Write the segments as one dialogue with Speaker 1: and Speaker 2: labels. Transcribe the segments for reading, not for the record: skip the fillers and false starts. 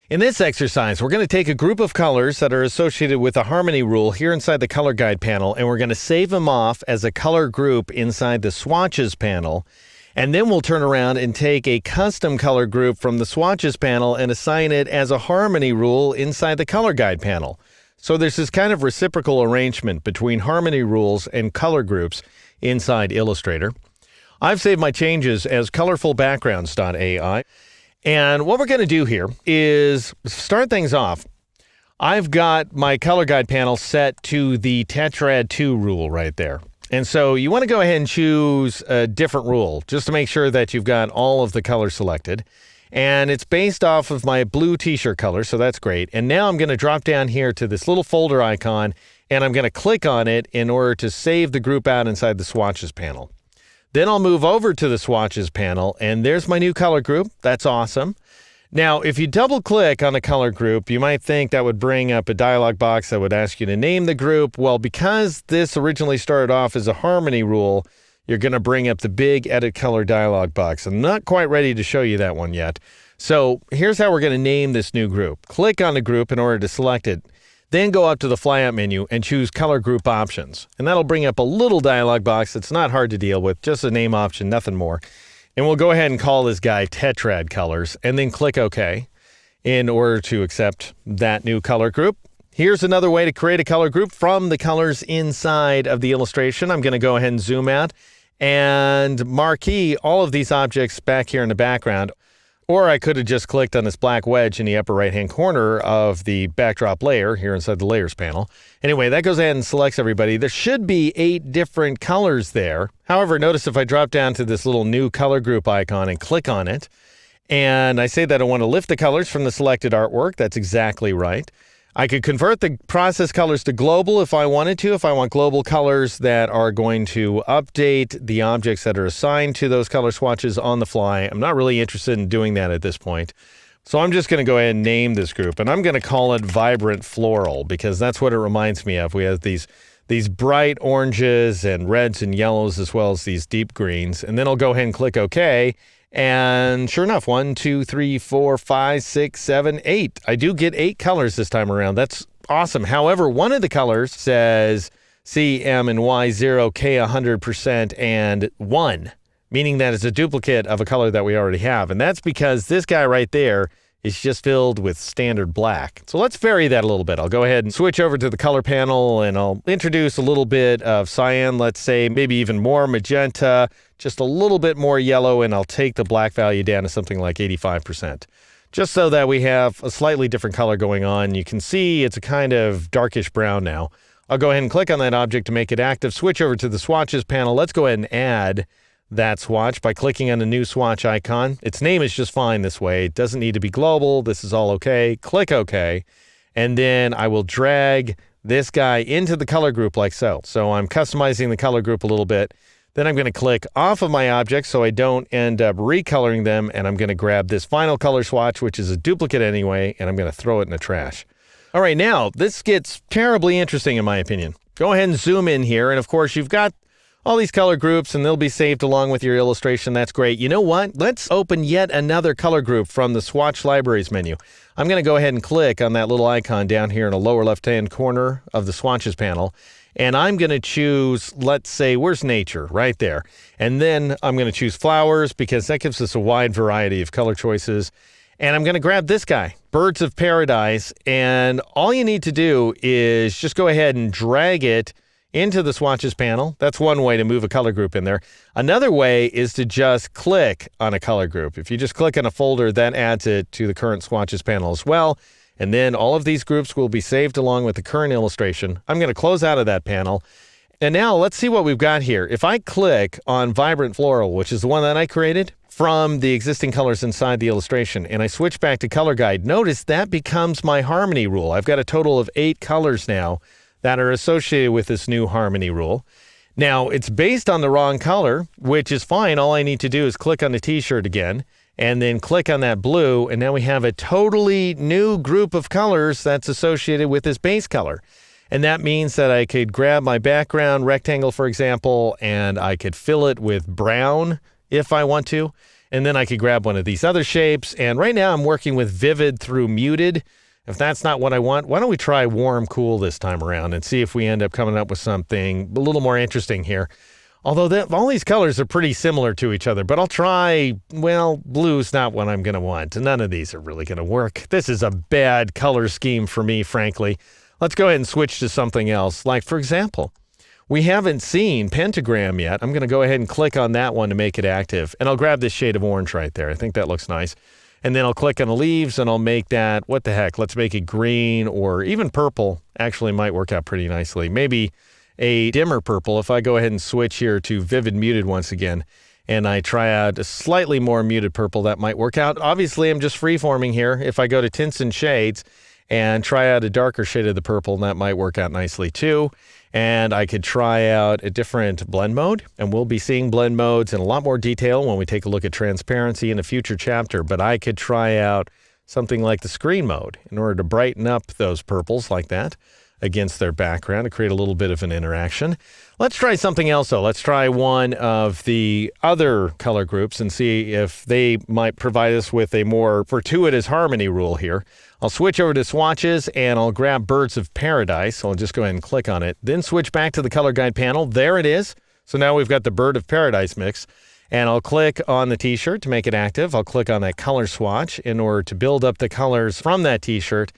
Speaker 1: In this exercise, we're going to take a group of colors that are associated with a harmony rule here inside the color guide panel, and we're going to save them off as a color group inside the swatches panel. And then we'll turn around and take a custom color group from the swatches panel and assign it as a harmony rule inside the color guide panel. So there's this kind of reciprocal arrangement between harmony rules and color groups inside Illustrator. I've saved my changes as colorfulbackgrounds.ai. And what we're going to do here is start things off. I've got my color guide panel set to the Tetrad 2 rule right there. And so you want to go ahead and choose a different rule just to make sure that you've got all of the colors selected. And it's based off of my blue t-shirt color, so that's great. And now I'm going to drop down here to this little folder icon, and I'm going to click on it in order to save the group out inside the swatches panel. Then I'll move over to the swatches panel, and there's my new color group. That's awesome. Now, if you double click on a color group, you might think that would bring up a dialog box that would ask you to name the group. Well, because this originally started off as a harmony rule, you're going to bring up the big edit color dialog box. I'm not quite ready to show you that one yet. So here's how we're going to name this new group. Click on the group in order to select it. Then go up to the flyout menu and choose Color Group Options. And that'll bring up a little dialog box that's not hard to deal with, just a name option, nothing more. And we'll go ahead and call this guy Tetrad Colors, and then click OK in order to accept that new color group. Here's another way to create a color group from the colors inside of the illustration. I'm going to go ahead and zoom out and marquee all of these objects back here in the background. Or I could have just clicked on this black wedge in the upper right-hand corner of the backdrop layer here inside the Layers panel. Anyway, that goes ahead and selects everybody. There should be 8 different colors there. However, notice if I drop down to this little new color group icon and click on it, and I say that I want to lift the colors from the selected artwork, that's exactly right. I could convert the process colors to global if I wanted to, if I want global colors that are going to update the objects that are assigned to those color swatches on the fly. I'm not really interested in doing that at this point. So I'm just going to go ahead and name this group, and I'm going to call it Vibrant Floral because that's what it reminds me of. We have these bright oranges and reds and yellows as well as these deep greens. And then I'll go ahead and click OK. And sure enough, 1, 2, 3, 4, 5, 6, 7, 8. I do get 8 colors this time around. That's awesome. However, one of the colors says C, M, and Y 0, K 100%, and 1, meaning that it's a duplicate of a color that we already have. And that's because this guy right there is just filled with standard black. So let's vary that a little bit. I'll go ahead and switch over to the color panel, and I'll introduce a little bit of cyan, let's say, maybe even more magenta, just a little bit more yellow, and I'll take the black value down to something like 85%. Just so that we have a slightly different color going on. You can see it's a kind of darkish brown now. I'll go ahead and click on that object to make it active, switch over to the swatches panel. Let's go ahead and add that swatch by clicking on the new swatch icon. Its name is just fine this way. It doesn't need to be global. This is all okay. Click OK. And then I will drag this guy into the color group like so. So I'm customizing the color group a little bit. Then I'm going to click off of my object so I don't end up recoloring them. And I'm going to grab this final color swatch, which is a duplicate anyway, and I'm going to throw it in the trash. All right, now this gets terribly interesting in my opinion. Go ahead and zoom in here. And of course, you've got all these color groups, and they'll be saved along with your illustration. That's great. You know what? Let's open yet another color group from the Swatch Libraries menu. I'm going to go ahead and click on that little icon down here in the lower left-hand corner of the swatches panel, and I'm going to choose, let's say, where's nature? Right there. And then I'm going to choose flowers because that gives us a wide variety of color choices. And I'm going to grab this guy, Birds of Paradise, and all you need to do is just go ahead and drag it into the swatches panel. That's one way to move a color group in there. Another way is to just click on a color group. If you just click on a folder, that adds it to the current swatches panel as well. And then all of these groups will be saved along with the current illustration. I'm going to close out of that panel. And now let's see what we've got here. If I click on Vibrant Floral, which is the one that I created from the existing colors inside the illustration, and I switch back to Color Guide, notice that becomes my harmony rule. I've got a total of 8 colors now that are associated with this new harmony rule. Now, it's based on the wrong color, which is fine. All I need to do is click on the t-shirt again, and then click on that blue, and now we have a totally new group of colors that's associated with this base color. And that means that I could grab my background rectangle, for example, and I could fill it with brown if I want to. And then I could grab one of these other shapes. And right now I'm working with vivid through muted. If that's not what I want, why don't we try warm, cool this time around and see if we end up coming up with something a little more interesting here. Although all these colors are pretty similar to each other, but I'll try, well, blue's not what I'm going to want. None of these are really going to work. This is a bad color scheme for me, frankly. Let's go ahead and switch to something else. Like, for example, we haven't seen pentagram yet. I'm going to go ahead and click on that one to make it active. And I'll grab this shade of orange right there. I think that looks nice. And then I'll click on the leaves and I'll make that, what the heck, let's make it green or even purple. Actually might work out pretty nicely. Maybe a dimmer purple. If I go ahead and switch here to vivid muted once again, and I try out a slightly more muted purple, that might work out. Obviously, I'm just freeforming here. If I go to tints and shades and try out a darker shade of the purple, that might work out nicely too. And I could try out a different blend mode, and we'll be seeing blend modes in a lot more detail when we take a look at transparency in a future chapter. But I could try out something like the screen mode in order to brighten up those purples like that against their background to create a little bit of an interaction. Let's try something else though. Let's try one of the other color groups and see if they might provide us with a more fortuitous harmony rule here. I'll switch over to swatches and I'll grab Birds of Paradise. I'll just go ahead and click on it. Then switch back to the color guide panel. There it is. So now we've got the Bird of Paradise mix. And I'll click on the t-shirt to make it active. I'll click on that color swatch in order to build up the colors from that t-shirt.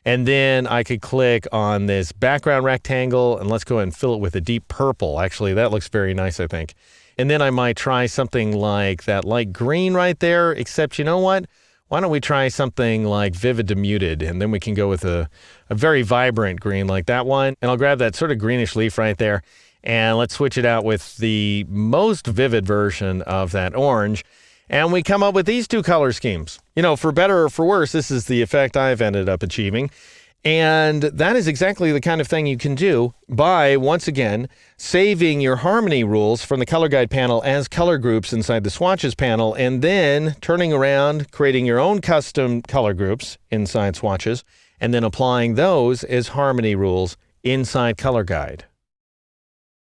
Speaker 1: And then I could click on this background rectangle and let's go ahead and fill it with a deep purple. Actually, that looks very nice, I think. And then I might try something like that light green right there, except you know what? Why don't we try something like vivid to muted, and then we can go with a very vibrant green like that one. And I'll grab that sort of greenish leaf right there, and let's switch it out with the most vivid version of that orange. And we come up with these two color schemes. You know, for better or for worse, this is the effect I've ended up achieving. And that is exactly the kind of thing you can do by, once again, saving your harmony rules from the color guide panel as color groups inside the swatches panel, and then turning around, creating your own custom color groups inside swatches, and then applying those as harmony rules inside color guide.